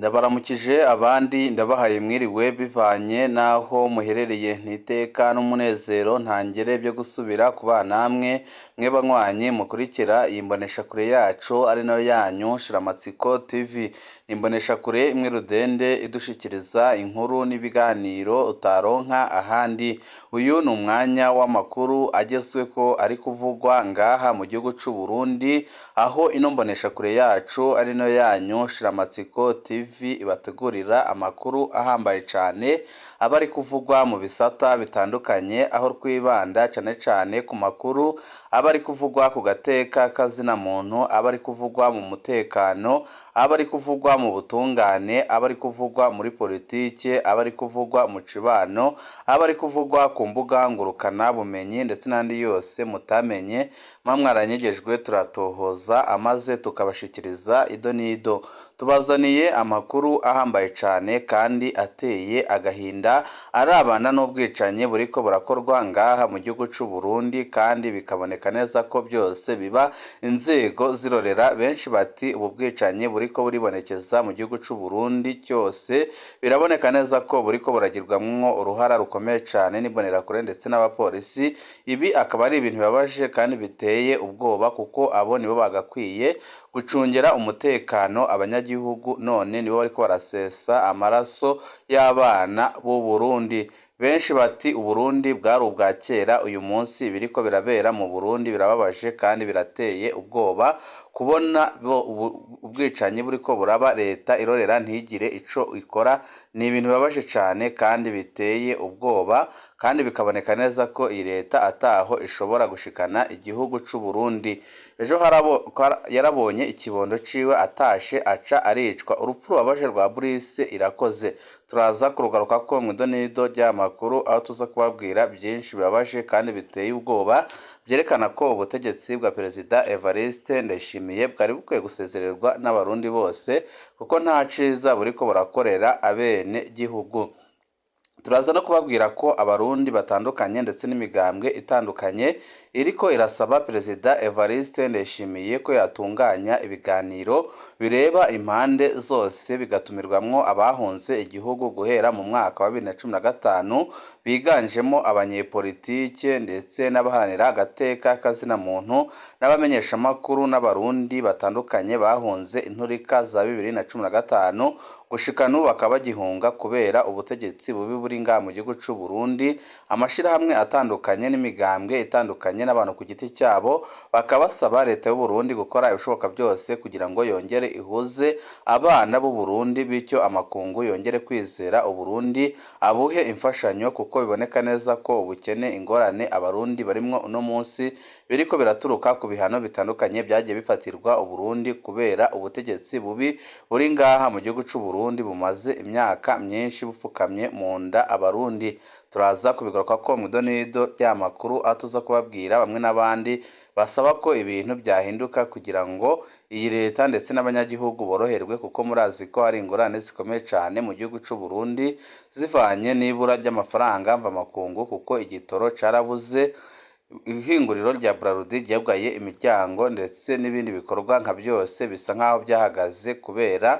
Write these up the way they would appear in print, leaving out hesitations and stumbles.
Ndabaramukije abandi ndabahaye mwiriwe bivanye n'aho muherereye n'iteka n'umunezero ntangere byo gusubira kubana namwe mwe banywanyi mukurikira iyi mboneshakure yacu ari nayo yanyu Shiramatsiko TV. Imboneshakure imwe rudende idushikiriza inkuru n'ibiganiro utaronka ahandi. Uyu ni umwanya w'amakuru agezweko ari kuvugwa ngaha mu gihugu c'u Burundi, aho ino mboneshakure yacu ari nayo yanyu Shiramatsiko TV ibategurira amakuru ahambaye cyane aba ari kuvugwa mu bisata bitandukanye, aho twibanda cyane cyane ku makuru aba ari kuvugwa ku gateka kazina muntu, aba ari kuvugwa mu mutekano, aba ari kuvugwa mu butungane, aba ari kuvugwa muri politike, aba ari kuvugwa mu cibano, aba ari kuvugwa ku mbuga ngurukana bumenyi ndetse n'andi yose mutamenye mwaranyegejwe turatohoza amaze tukabashikiriza ido n'ido. Tubazaniye amakuru ahambaye cyane kandi ateye agahinda arabana n'ubwicanyi buriko burakorwa ngaha mu gihugu c'u Burundi, kandi bikaboneka neza ko byose biba inzego zirorera. Benshi bati ubu bwicanyi buriko buribonekeza mu gihugu c'u Burundi cyose biraboneka neza ko buriko buragirwamwo uruhara rukomeye cyane n'imbonerakure ndetse n'abapolisi. Ibi akaba ari ibintu bibabaje kandi biteye ubwoba, kuko abo nibo bagakwiye gucungera umutekano abanyagihugu, none nibo bariko barasesa amaraso y'abana b'u Burundi. Benshi bati Uburundi bwari ubwa kera, uyu munsi biriko birabera mu Burundi birababaje kandi birateye ubwoba kubona ubwicanyi buriko buraba, leta irorera ntigire ico ikora. Ni ibintu bibabaje cyane kandi biteye ubwoba, kandi bikaboneka neza ko iyi leta ataho ishobora gushikana igihugu c'u Burundi. Ejo yarabonye ikibondo ciwe atashe aca aricwa. Urupfu rubabaje rwa Brice Irakoze turaza kurugaruka ko mwido nido ry'amakuru, aho tuza kubabwira byinshi bibabaje kandi biteye ubwoba byerekana ko ubutegetsi bwa Perezida Evariste Ndayishimiye bwari bukwiye gusezererwa n'abarundi bose, kuko nta ciza buriko burakorera abene gihugu. Turaza no kubabwira ko abarundi batandukanye ndetse n'imigambwe itandukanye iriko irasaba Perezida Evariste Ndayishimiye ko yatunganya ibiganiro bireba impande zose, bigatumirwamwo abahunze igihugu guhera mu mwaka wa 2015 biganjemo abanyepolitike ndetse n'abaharanira agateka kazina muntu n'abamenyesha makuru n'abarundi batandukanye bahunze inturika za 2015 gushika n'ubu bakaba bagihunga kubera ubutegetsi bubi buri ngaha mu gihugu c'u Burundi. Amashirahamwe atandukanye n'imigambwe itandukanye n'abantu ku giti cyabo bakaba basaba leta y'u Burundi gukora ibishoboka byose kugira ngo yongere ihuze abana b'u Burundi, bityo amakungu yongere kwizera u Burundi abuhe imfashanyo, kuko biboneka neza ko ubukene ingorane abarundi barimwo uno munsi biriko biraturuka ku bihano bitandukanye byagiye bifatirwa u Burundi kubera ubutegetsi bubi buri ngaha mu gihugu c'u Burundi bumaze imyaka myinshi bupfukamye mu nda abarundi. Turaza kubigaruka ko mwido nido ry'amakuru atuza kubabwira bamwe n'abandi basaba ko ibintu byahinduka kugira ngo iyi leta ndetse n'abanyagihugu boroherwe, kuko murazi ko hari ingorane zikomeye cyane mu gihugu c'u Burundi zivanye n'ibura ry'amafaranga mva makungu, kuko igitoro carabuze, ihinguriro rya Braludi ryabwaye imiryango ndetse n'ibindi bikorwa nka byose bisa nkaho byahagaze kubera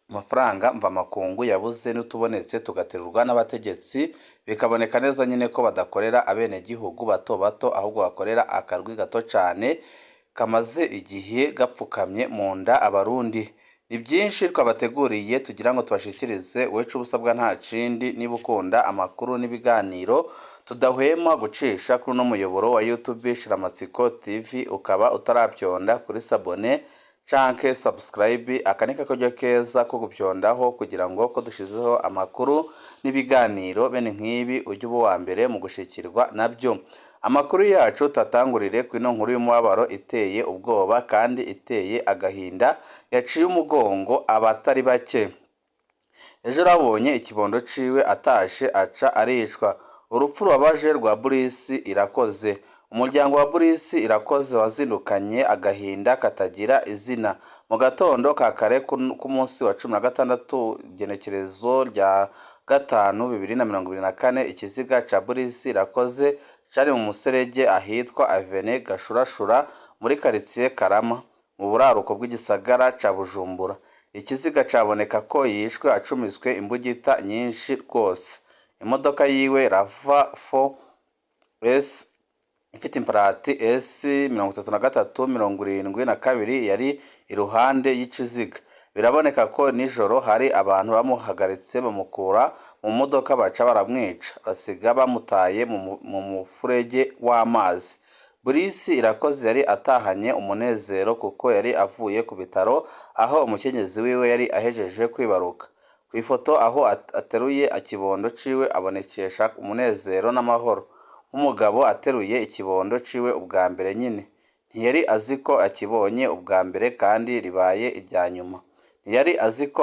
amafaranga mva makungu yabuze, n'utubonetse tugaterurwa n'abategetsi, bikaboneka neza nyine ko badakorera abene gihugu bato bato, ahubwo bakorera akarwi gato cyane kamaze igihe gapfukamye mu nda abarundi. Ni byinshi twabateguriye tugira ngo tubashikirize, wecu ubusabwa nta cindi niba ukunda amakuru n'ibiganiro tudahwema gucisha kuri uno muyoboro wa YouTube Shiramatsiko TV, ukaba utarabyonda kuri sabone canke subscribe, akanika kajya keza ko gupyondaho kugira ngo ko dushizeho amakuru n'ibiganiro bene nk'ibi ujye uba wa mbere mu gushikirwa nabyo. Amakuru yacu tatangurire ku ino nkuru y'umubabaro iteye ubwoba kandi iteye agahinda yaciye umugongo abatari bake. Ejo rabonye ikibondo ciwe atashe aca aricwa. Urupfu rubabaje rwa Brice Irakoze. Umuryango wa Brice Irakoze wazindukanye agahinda katagira izina mu gatondo ka kare ku munsi wa 16 genekerezo rya 5/2024. Ikiziga ca Brice Irakoze cari mu muserege ahitwa Avene Gashurashura muri quartier Karama mu buraruko bw'igisagara ca Bujumbura. ikiziga caboneka ko yishwe acumiswe imbugita nyinshi rwose. Imodoka yiwe RAV4S ifite imparati S3372 yari iruhande y'ikiziga. Biraboneka ko nijoro hari abantu bamuhagaritse bamukura mu modoka baca baramwica, basiga bamutaye mu mufurege w'amazi. Burisi Irakoze yari atahanye umunezero kuko yari avuye ku bitaro aho umukenyezi wiwe yari ahejeje kwibaruka. Ku ifoto aho ateruye ikibondo ciwe abonekesha umunezero n'amahoro, nk'umugabo ateruye ikibondo ciwe ubwa mbere nyine. Ntiyari azi ko akibonye ubwa mbere kandi ribaye irya nyuma. Ntiyari azi ko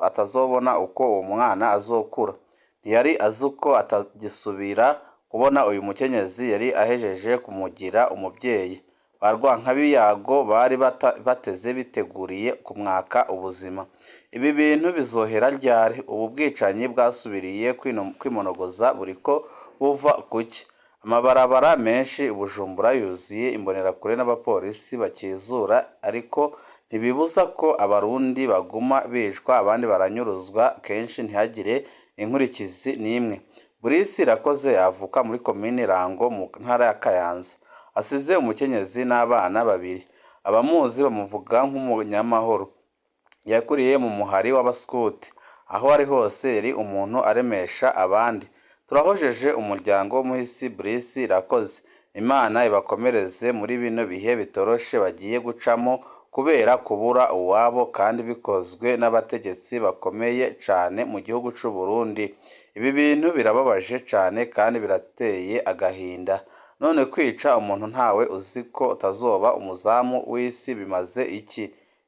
atazobona uko uwo mwana azokura. Ntiyari azi ko atagisubira kubona uyu mukenyezi yari ahejeje kumugira umubyeyi. Ba Rwankabiyago bari bateze biteguriye kumwaka ubuzima. Ibi bintu bizohera ryari? Ubu bwicanyi bwasubiriye kwimonogoza buriko buva kuki? Amabarabara menshi Bujumbura yuzuye imbonerakure n'abapolisi bakizura, ariko ntibibuza ko abarundi baguma bicwa abandi baranyuruzwa, kenshi ntihagire inkurikizi n'imwe. Burisi Irakoze avuka muri komine Rango mu ntara ya Kayanza. Asize umukenyezi n'abana babiri. Abamuzi bamuvuga nk'umunyamahoro. Yakuriye mu muhari w'abaskuti. Aho ari hose yari umuntu aremesha abandi. Turahojeje umuryango w'umuhisi Burisi Irakoze. Imana ibakomereze muri bino bihe bitoroshe bagiye gucamo kubera kubura uwabo, kandi bikozwe n'abategetsi bakomeye cane mu gihugu c'u Burundi. Ibi bintu birababaje cane kandi birateye agahinda. None kwica umuntu ntawe uzi ko utazoba umuzamu w'isi bimaze iki?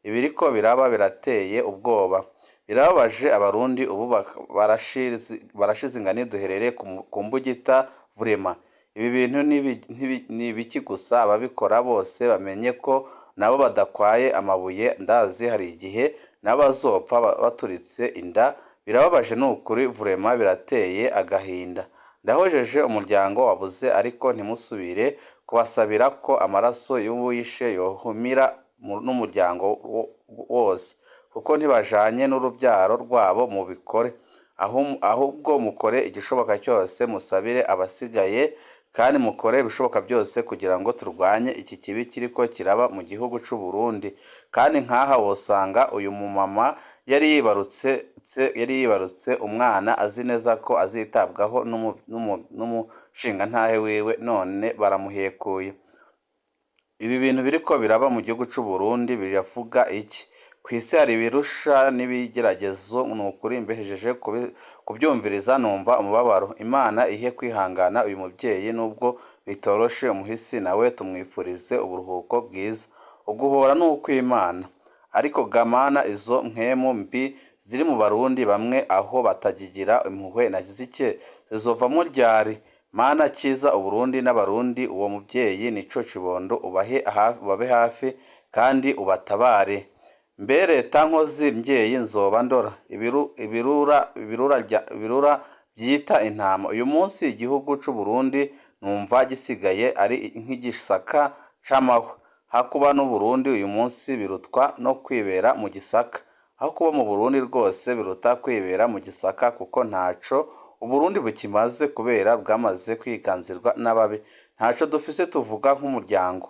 Ibiriko biraba birateye ubwoba. Birababaje abarundi ubu barashize ingani duherere ku mbugita vurema. Ibi bintu ni ibiki gusa? Ababikora bose bamenye ko nabo badakwaye amabuye. Ndazi hari igihe nabo bazopfa baturitse inda. Birababaje n'ukuri vurema, birateye agahinda. Ndahojeje umuryango wabuze, ariko ntimusubire kubasabira ko amaraso y'uwishe yohumira n'umuryango wose, kuko ntibajanye n'urubyaro rwabo mubikore. Ahubwo mukore igishoboka cyose, musabire abasigaye, kandi mukore ibishoboka byose kugira ngo turwanye iki kibi kiriko kiraba mu gihugu c'u Burundi. Kandi nkaha wosanga uyu mumama yari yibarutse umwana azi neza ko azitabwaho n'umushingantahe wiwe, none baramuhekuye. Ibi bintu biriko biraba mu gihugu c'u Burundi biravuga iki? Kw'isi hari ibirusha n'ibigeragezo, nukuri mbejeje kubyumviriza numva umubabaro. Imana ihe kwihangana uyu mubyeyi nubwo bitoroshe. Umuhisi nawe tumwifurize uburuhuko bwiza. Uguhora n'ukw'Imana. Ariko gamana izo nkemu mbi ziri mu Barundi bamwe aho batagigira impuhwe na zike zizovamo ryari? Mana kiza Uburundi n'abarundi. Uwo mubyeyi nico kibondo, ubabe hafi kandi ubatabare. Mbe leta nkozi mbyeyi nzoba ndora ibirura byita intama. Uyu munsi igihugu c'u Burundi numva gisigaye ari nk'igisaka c'amahwa. Hakuba n'u Burundi uyu munsi birutwa no kwibera mu gisaka. Aho kuba mu Burundi rwose biruta kwibera mu gisaka, kuko ntaco Uburundi bukimaze kubera bwamaze kwiganzirwa n'ababi. Ntaco dufise tuvuga nk'umuryango.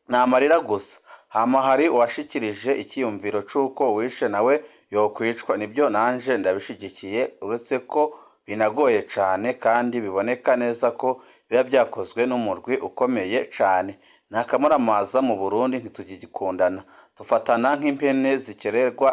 Namarira gusa. Hama hari uwashikirije ikiyumviro c'uko wishe nawe yokwicwa. Nibyo nanje ndabishigikiye, uretse ko binagoye cane kandi biboneka neza ko biba byakozwe n'umurwi ukomeye cane. Nakamaramaza mu Burundi ntitugikundana, tufatana nk'impene zikererwa,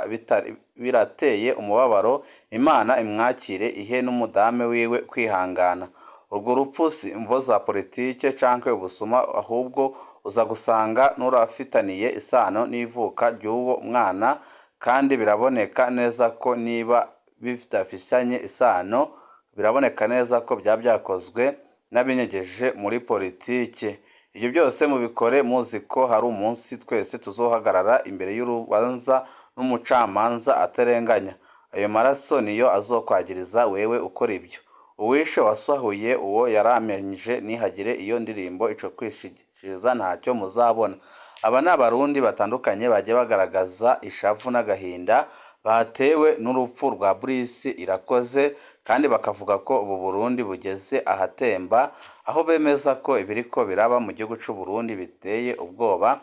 birateye umubabaro. Imana imwakire, ihe n'umudame wiwe kwihangana. Urwo rupfu si imvo za politike canke ubusuma, ahubwo uza gusanga n'urafitaniye isano n'ivuka ry'uwo mwana, kandi biraboneka neza ko niba bidafisanye isano, biraboneka neza ko byakozwe n'abinyegeje muri politike. Ibyo byose mubikore muzi ko hari umunsi twese tuzohagarara imbere y'urubanza n'umucamanza atarenganya. Ayo maraso niyo azokwagiriza wewe ukora ibyo. Uwishe wasahuye uwo yaramenyije, nihagire iyo ndirimbo ico kwishikiriza ntacyo muzabona. Aba ni abarundi batandukanye bagiye bagaragaza ishavu n'agahinda batewe n'urupfu rwa Brice Irakoze, kandi bakavuga ko ubu Burundi bugeze ahatemba, aho bemeza ko ibiriko biraba mu gihugu c'u Burundi biteye ubwoba,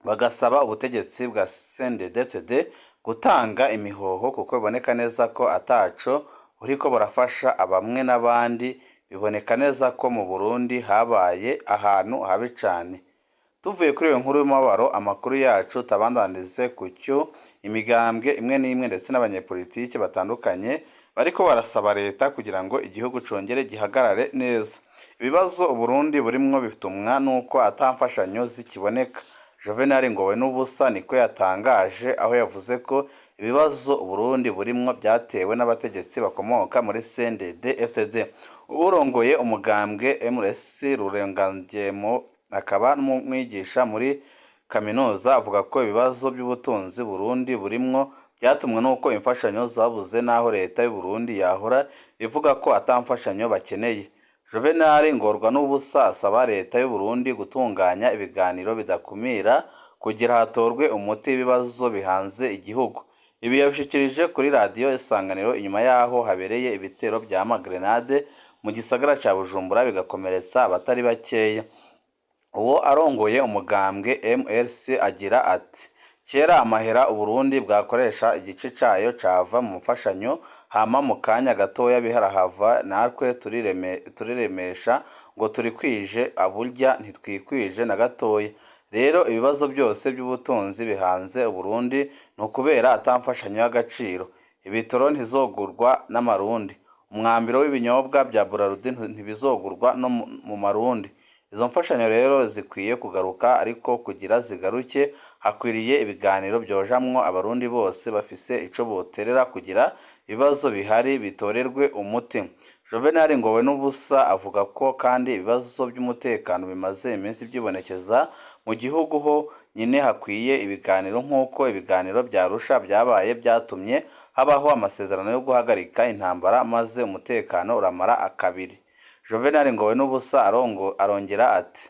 bagasaba ubutegetsi bwa CNDD-FDD gutanga imihoho kuko biboneka neza ko ataco buriko burafasha bamwe n'abandi. Biboneka neza ko mu Burundi habaye ahantu habi cane. Tuvuye kuri iyo nkuru y'umubabaro, amakuru yacu tabandanize kucyo imigambwe imwe n'imwe ndetse n'abanyepolitike batandukanye bariko barasaba leta kugira ngo igihugu congere gihagarare neza. Ibibazo Uburundi burimwo bitumwa nuko atamfashanyo zikiboneka. Juvenal Ngowenubusa niko yatangaje, aho yavuze ko ibibazo Uburundi burimwo byatewe n'abategetsi bakomoka muri CNDD-FDD. Urongoye umugambwe MRC Rurenganjemo akaba n'umwigisha muri kaminuza avuga ko ibibazo by'ubutunzi Burundi burimwo byatumwe nuko imfashanyo zabuze, naho leta y'u Burundi yahora ivuga ko atamfashanyo bakeneye. Juvenal Ngowenubusa asaba leta y'u Burundi gutunganya ibiganiro bidakumira kugira hatorwe umuti w'ibibazo bihanze igihugu. Ibi yabishikirije kuri radiyo Isanganiro inyuma yaho habereye ibitero bya magrenade mu gisagara ca Bujumbura bigakomeretsa abatari bakeya. Uwo arongoye umugambwe MRC agira ati: kera amahera Uburundi bwakoresha igice cayo cava mu mfashanyo, hama mu kanya gatoya biharahava, natwe turiremesha ngo turikwije, aburya ntitwikwije na gatoya. Rero ibibazo byose by'ubutunzi bihanze Uburundi ni ukubera atamfashanyo y'agaciro. Ibitoro ntizogurwa n'amarundi, umwambiro w'ibinyobwa bya Burarudi ntibizogurwa no mu marundi. Izo mfashanyo rero zikwiye kugaruka, ariko kugira zigaruke hakwiriye ibiganiro byojamwo abarundi bose bafise ico boterera kugira ibibazo bihari bitorerwe umuti. Juvenal Ngowenubusa avuga ko kandi ibibazo by'umutekano bimaze iminsi byibonekeza mu gihugu ho nyine hakwiye ibiganiro, nk'uko ibiganiro bya Arusha byabaye byatumye habaho amasezerano yo guhagarika intambara maze umutekano uramara akabiri. Juvenal Ngowenubusa arongera ati: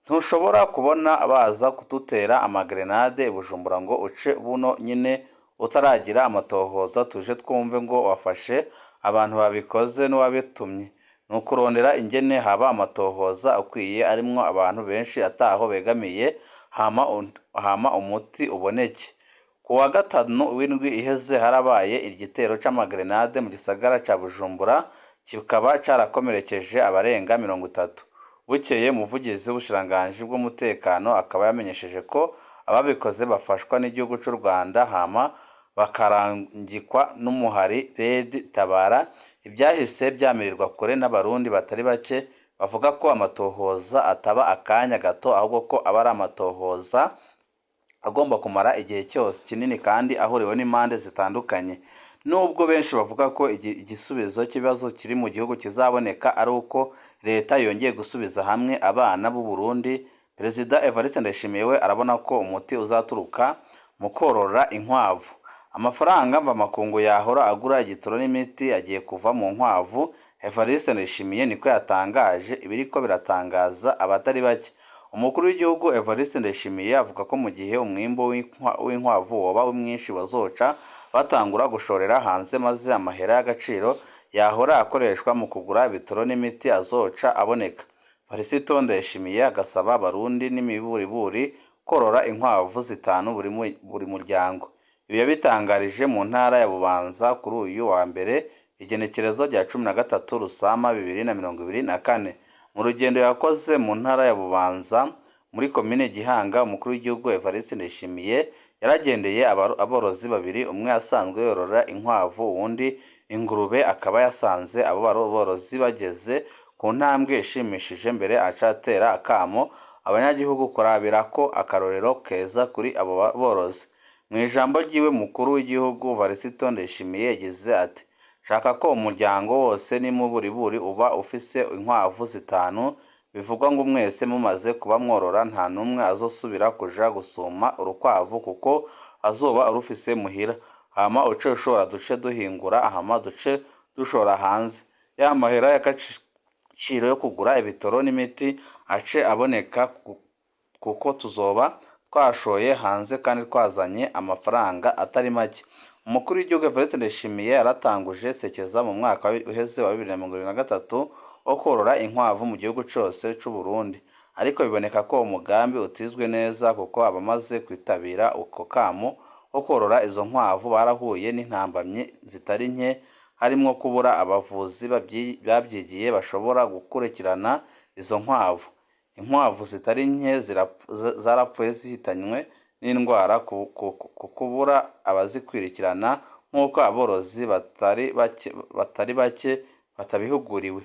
ntushobora kubona baza kudutera amagrenade i Bujumbura ngo uce buno nyine utaragira amatohoza tuje twumve ngo wafashe abantu babikoze n'uwabitumye. Nukurondera ingene haba amatohoza akwiye arimwo abantu benshi ataho begamiye, hama umuti uboneke. Ku wa gatanu w'indwi iheze harabaye igitero c'amagrenade mu gisagara ca Bujumbura, kikaba carakomerekeje abarenga 30. Bukeye umuvugizi w'ubushikiranganji bw'umutekano akaba yamenyesheje ko ababikoze bafashwa n'igihugu c'u Rwanda, hama bakarangikwa n'umuhari Red Tabara. Ibyahise byamirirwa kure n'abarundi batari bake bavuga ko amatohoza ataba akanya gato, ahubwo ko aba ari amatohoza agomba kumara igihe cyose kinini kandi ahuriwe n'impande zitandukanye. Nubwo benshi bavuga ko igisubizo cy'ibibazo kiri mu gihugu kizaboneka ari uko leta yongeye gusubiza hamwe abana b'u Burundi, Perezida Evariste Ndayishimiye we arabona ko umuti uzaturuka mu korora inkwavu. Amafaranga mvamakungu yahora agura igitoro n'imiti agiye kuva mu nkwavu. Evariste Ndayishimiye niko yatangaje, ibiriko biratangaza abatari bake. Umukuru w'igihugu Evariste Ndayishimiye avuga ko mu gihe umwimbo w'inkwavu woba mwinshi bazoca batangura gushorera hanze, maze amahera y'agaciro yahora akoreshwa mu kugura ibitoro n'imiti azoca aboneka. Varisito Ndayishimiye agasaba abarundi n'imiburiburi korora inkwavu 5 buri muryango. Ibi yabitangarije mu ntara ya Bubanza kuri uyu wa mbere igenekerezo rya 13 Rusama 2024. Mu rugendo yakoze mu ntara ya Bubanza muri komine Gihanga, umukuru w'igihugu Evariste Ndayishimiye yaragendeye aborozi babiri, umwe asanzwe yorora inkwavu uwundi ingurube, akaba yasanze abo borozi bageze ku ntambwe ishimishije. Mbere acatera akamo abanyagihugu kurabira ko akarorero keza kuri abo borozi. Mu ijambo ryiwe mukuru w'igihugu Varisito Ndayishimiye yagize ati: shaka ko umuryango wose n'imuburiburi uba ufise inkwavu 5, bivugwa ngo mwese mumaze kuba mworora nta numwe azosubira kuja gusuma urukwavu kuko azoba arufise muhira, hama uce ushobora duce duhingura, hama duce dushora hanze. Ya mahera y'agaciro yo kugura ibitoro n'imiti ace aboneka kuko tuzoba twashoye hanze kandi twazanye amafaranga atari make. Umukuru w'igihugu Evariste Ndayishimiye yaratanguje sekeza mu mwaka uheze wa 2023 wo korora inkwavu mu gihugu cyose cy'u Burundi, ariko biboneka ko umugambi utizwe neza kuko abamaze kwitabira uko kamo ko korora izo nkwavu barahuye n'intambamyi zitari nke, harimo kubura abavuzi babyigiye bashobora gukurikirana izo nkwavu. Inkwavu zitari nke zarapfuye zihitanywe n'indwara ku kubura abazikurikirana nk'uko aborozi batari bake batabihuguriwe.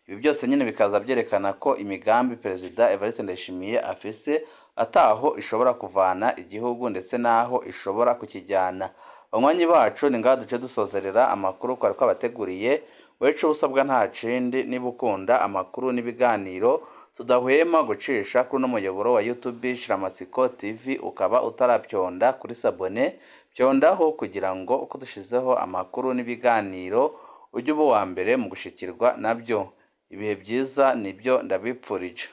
Ibi byose nyine bikaza byerekana ko imigambi Perezida Evariste Ndayishimiye afise ataho ishobora kuvana igihugu ndetse n'aho ishobora kukijyana. Banywanyi bacu ni ngaha duce dusozerera amakuru twari twabateguriye. Weco usabwa nta kindi, niba ukunda amakuru n'ibiganiro tudahwema gucisha kuri uno muyoboro wa YouTube Shiramatsiko TV, ukaba utarapyonda kuri sabone pyondaho kugira ngo uko dushizeho amakuru n'ibiganiro ujye uba uwa mbere mu gushikirwa nabyo. Ibihe byiza nibyo ndabipfurije.